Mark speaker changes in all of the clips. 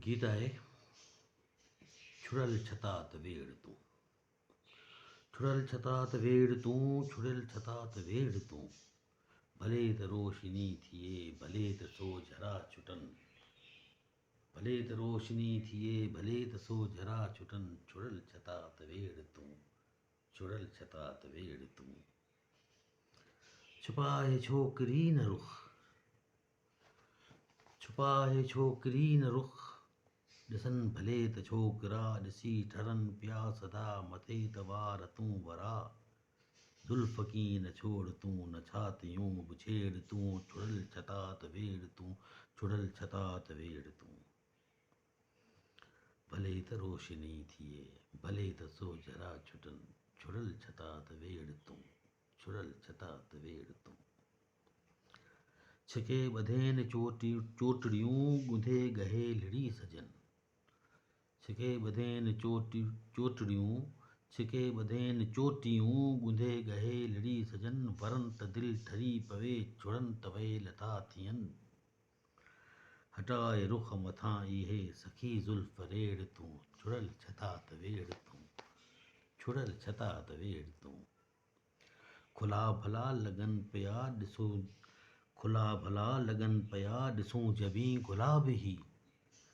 Speaker 1: गीत आहे छुड़ल छतात वेड़ तूं। छुड़ल छतात वेड़ तूं, छुड़ल छतात वेड़ तूं। भले त रोशनी थिए, भले त सो जरा छुटन। भले त रोशनी थिए, भले त सो जरा छुटन। छुड़ल छतात वेड़ तूं, छुड़ल छतात वेड़ तूं। छुपाए छोकरी न रुख, छुपाए छोकरी न रुख। ॾिसन भले त छोकिरा ॾिसी ठरन पिया सदा। मथे त वार तूं वरा, ज़ुल्फ़ कीअं न छोड़ तूं, न छातियूं बि छेड़ तूं। छुड़ल छतात वेड़ तूं, छुड़ल छतात वेड़ तूं। भले त रोशनी थिए, भले त सो जरा छुटन। छुड़ल छतात वेड़ तूं, छुड़ल छतात वेड़ तूं। छिके ॿधेन चोटड़ियूं, ॻुंधे ॻहे लड़ी सजन। छिके ॿधेन चोटड़ियूं, छिके ॿधेन चोटियूं। ॻुंधे ॻहे लड़ी सजन, वरन त दिल ठरी पवे, छुड़न त वेल था थियन। हटाए रुख मथां इहे सखी ज़ुल्फ़ रेड़ तूं। छुड़ल छतात वेड़ तूं, छुड़ल छतात वेड़ तूं। खुला भला लॻन पिया ॾिसो, खुला भला लॻन पिया ॾिसूं जबी गुलाब ही।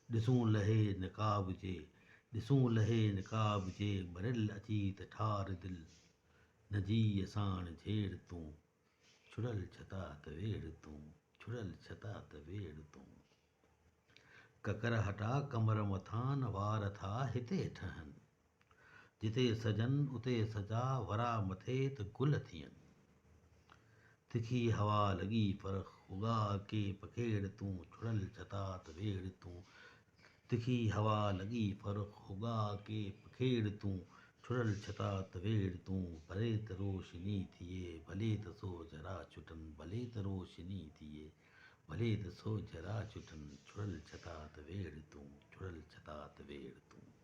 Speaker 1: ॾिसूं लहे निकाब जे, ॾिसूं लहे निकाब जे। भरियल अची त ठार दिल, न जी साण झेड़ तूं। छुड़ल छतात वेड़ तूं, छुड़ल छतात वेड़ तूं। ककर हटा कमर मथां, न वार था हिते ठहन। जिते सजन उते सजा, वरा मथे त गुल थियन। तिखी हवा लॻी फरख, उगा के पखेड़ तूं। छुड़ल छतात वेड़ तूं, तिखी हवा लॻी फरख, उगा के पखेड़ तूं। छुड़ल छतात वेड़ तूं। भले त रोशनी थिए, भले त सो जरा छुटन। भले त रोशनी थिए, भले त सो जरा छुटन। छुड़ल छतात वेड़ तूं, छुड़ल छतात वेड़ तूं।